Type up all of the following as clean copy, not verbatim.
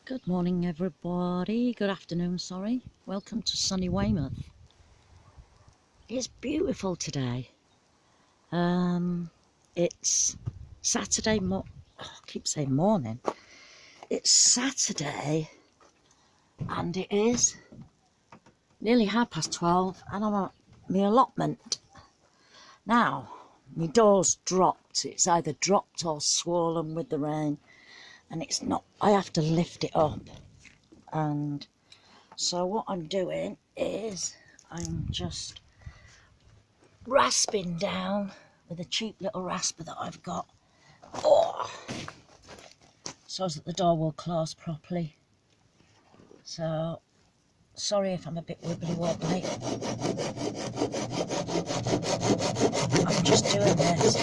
Good morning everybody, good afternoon, sorry. Welcome to sunny Weymouth. It's beautiful today. It's Saturday, I keep saying morning. It's Saturday and it is nearly 12:30 and I'm at my allotment. Now, my door's dropped. It's either dropped or swollen with the rain and it's not, I have to lift it up. And so what I'm doing is I'm just rasping down with a cheap little rasper that I've got, so that the door will close properly. So sorry if I'm a bit wibbly wobbly. I'm just doing this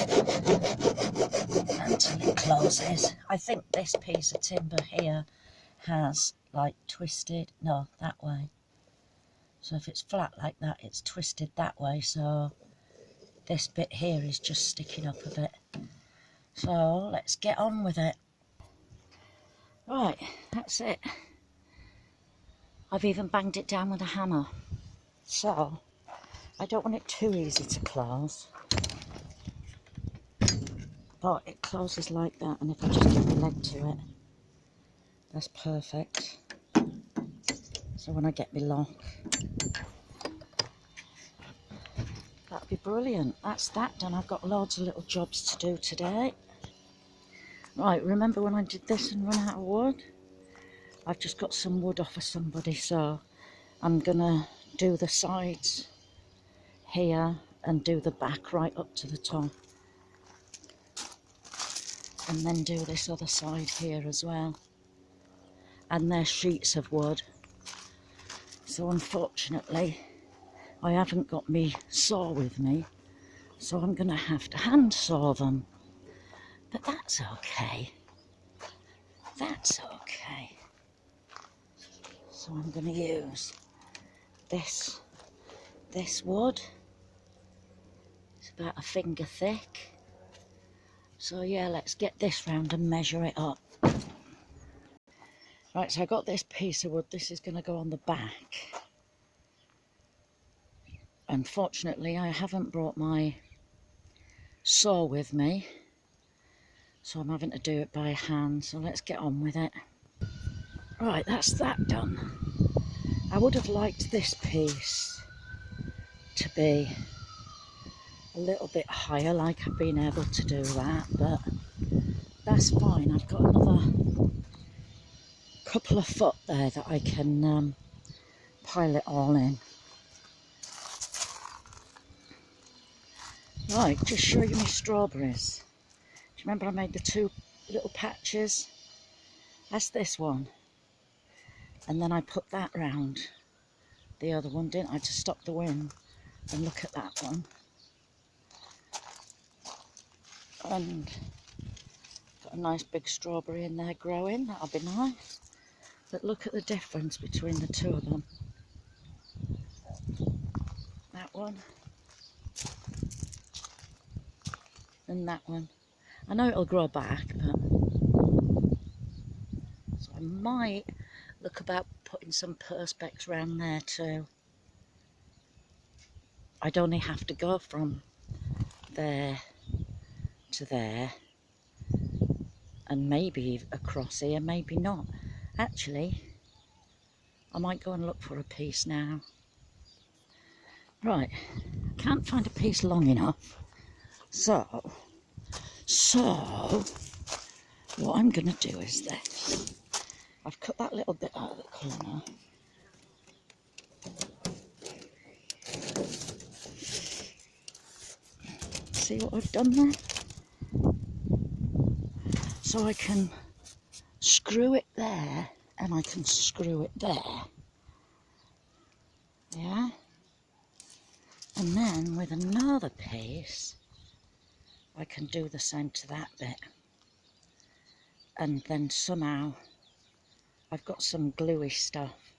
until it closes. I think this piece of timber here has like twisted, no, that way. So if it's flat like that, it's twisted that way. So this bit here is just sticking up a bit. So let's get on with it. Right, that's it. I've even banged it down with a hammer. So I don't want it too easy to close. But it closes like that, and if I just give my leg to it, that's perfect. So when I get my lock, that'll be brilliant. That's that done. I've got loads of little jobs to do today. Right, remember when I did this and run out of wood? I've just got some wood off of somebody, so I'm gonna do the sides here and do the back right up to the top. And then do this other side here as well. And they're sheets of wood. So unfortunately, I haven't got me saw with me, so I'm gonna have to hand saw them. But that's okay. That's okay. So I'm gonna use this wood. It's about a finger thick. So yeah, let's get this round and measure it up. Right, so I got this piece of wood. This is going to go on the back. Unfortunately, I haven't brought my saw with me, so I'm having to do it by hand. So let's get on with it. Right, that's that done. I would have liked this piece to be a little bit higher, like I've been able to do that, but that's fine. I've got another couple of foot there that I can pile it all in. Right, just show you my strawberries. Do you remember I made the two little patches? That's this one. And then I put that round the other one, didn't I, to stop the wind. And look at that one. And got a nice big strawberry in there growing. That'll be nice. But look at the difference between the two of them. That one and that one. I know it'll grow back, but so I might look about putting some perspex around there too. I'd only have to go from there to there and maybe across here, maybe not. Actually, I might go and look for a piece now. Right, can't find a piece long enough. So what I'm going to do is this. I've cut that little bit out of the corner. See what I've done there? So I can screw it there and I can screw it there. Yeah? And then with another piece, I can do the same to that bit. And then somehow I've got some gluey stuff,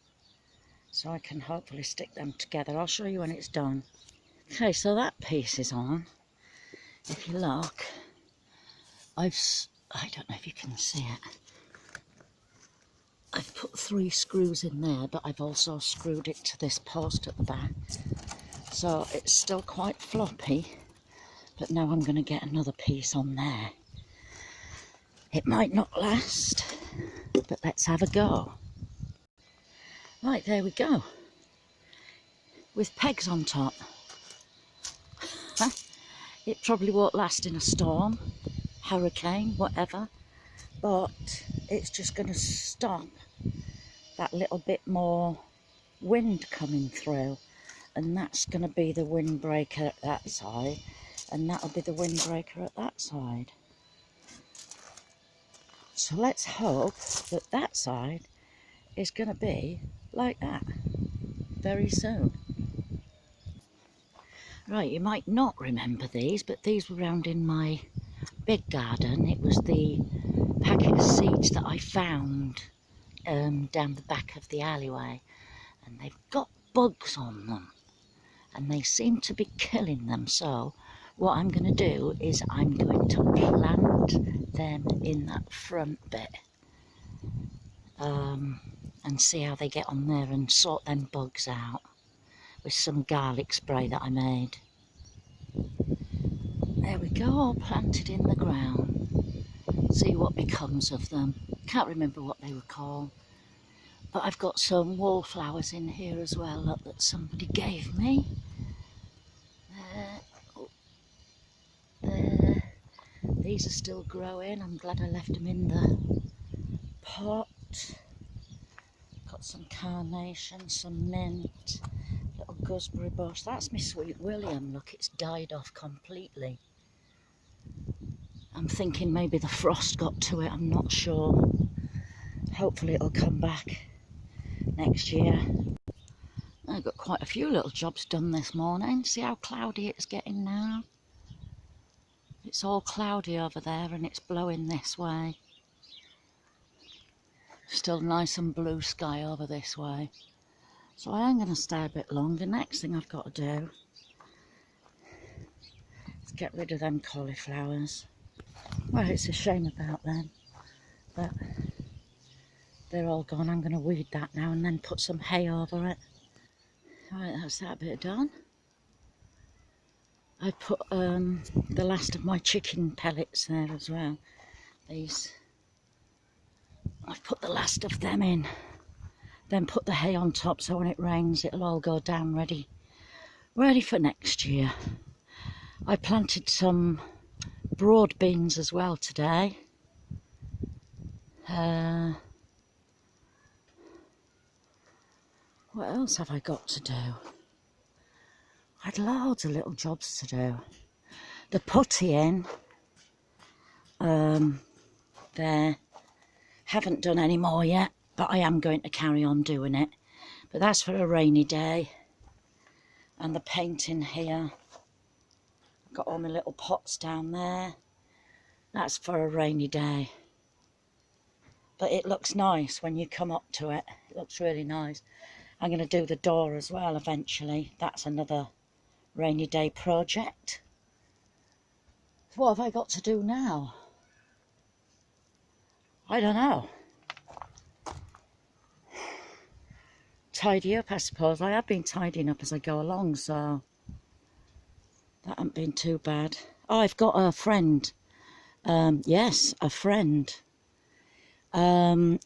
so I can hopefully stick them together. I'll show you when it's done. Okay, so that piece is on. If you look, I don't know if you can see it. I've 3 screws in there, but I've also screwed it to this post at the back. So it's still quite floppy, but now I'm going to get another piece on there. It might not last, but let's have a go. Right, there we go. With pegs on top. It probably won't last in a storm, hurricane, whatever, but it's just going to stop that little bit more wind coming through, and that's going to be the windbreaker at that side, and that'll be the windbreaker at that side. So let's hope that that side is going to be like that very soon. Right, you might not remember these, but these were round in my big garden. It was the packet of seeds that I found down the back of the alleyway, and they've got bugs on them and they seem to be killing them. So what I'm going to do is I'm going to plant them in that front bit and see how they get on there and sort them bugs out with some garlic spray that I made. There we go, all planted in the ground. See what becomes of them. Can't remember what they were called. But I've got some wallflowers in here as well, look, that somebody gave me. There. Oh. There. These are still growing. I'm glad I left them in the pot. Got some carnation, some mint, little gooseberry bush. That's my sweet William. Look, it's died off completely. I'm thinking maybe the frost got to it, I'm not sure. Hopefully it'll come back next year. I've got quite a few little jobs done this morning. See how cloudy it's getting now? It's all cloudy over there and it's blowing this way. Still nice and blue sky over this way. So I am going to stay a bit longer. Next thing I've got to do is get rid of them cauliflowers. Well, it's a shame about them, but they're all gone. I'm going to weed that now and then put some hay over it. Right, that's that bit done. I put the last of my chicken pellets there as well. These, I've put the last of them in. Then put the hay on top so when it rains it'll all go down ready for next year. I planted some broad beans as well today. What else have I got to do? I had loads of little jobs to do. The puttying there, haven't done any more yet, but I am going to carry on doing it. But that's for a rainy day. And the painting here, I've got all my little pots down there. That's for a rainy day. But it looks nice when you come up to it. It looks really nice. I'm going to do the door as well eventually. That's another rainy day project. So what have I got to do now? I don't know. Tidy up, I suppose. I have been tidying up as I go along, so that hasn't been too bad. Oh, I've got a friend. Yes, a friend.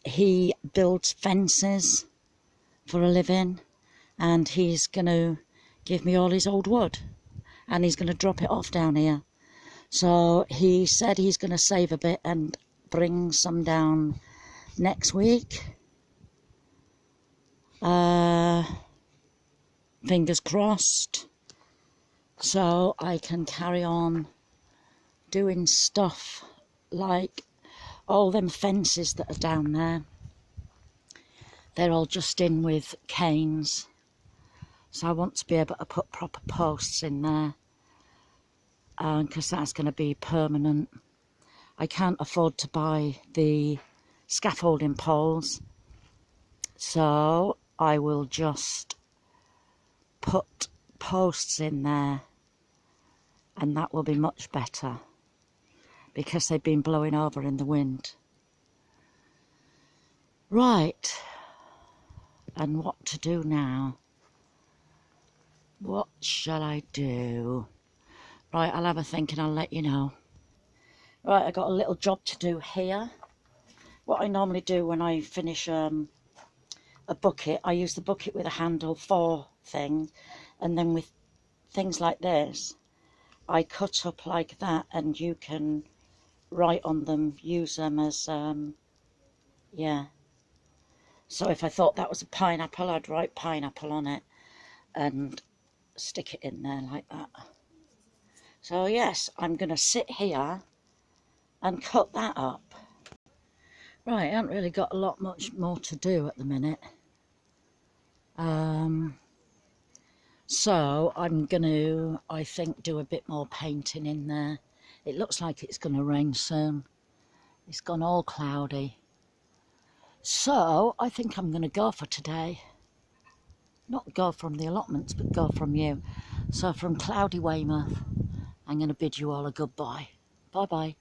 He builds fences for a living, and he's going to give me all his old wood, and he's going to drop it off down here. So he said he's going to save a bit and bring some down next week. Fingers crossed, so I can carry on doing stuff like all them fences that are down there. They're all just in with canes, so I want to be able to put proper posts in there, because that's going to be permanent. I can't afford to buy the scaffolding poles, so I will just put posts in there, and that will be much better because they've been blowing over in the wind. Right, And what to do now? What shall I do? Right, I'll have a think and I'll let you know. Right, I got a little job to do here. What I normally do when I finish a bucket, I use the bucket with a handle for things, and then with things like this, I cut up like that, and you can write on them, use them as, yeah. So if I thought that was a pineapple, I'd write pineapple on it and stick it in there like that. So yes, I'm going to sit here and cut that up. Right, I haven't really got much more to do at the minute. So I'm going to, I think, do a bit more painting in there. It looks like it's going to rain soon. It's gone all cloudy. So I think I'm going to go for today. Not go from the allotments, but go from you. So from cloudy Weymouth, I'm going to bid you all a goodbye. Bye-bye.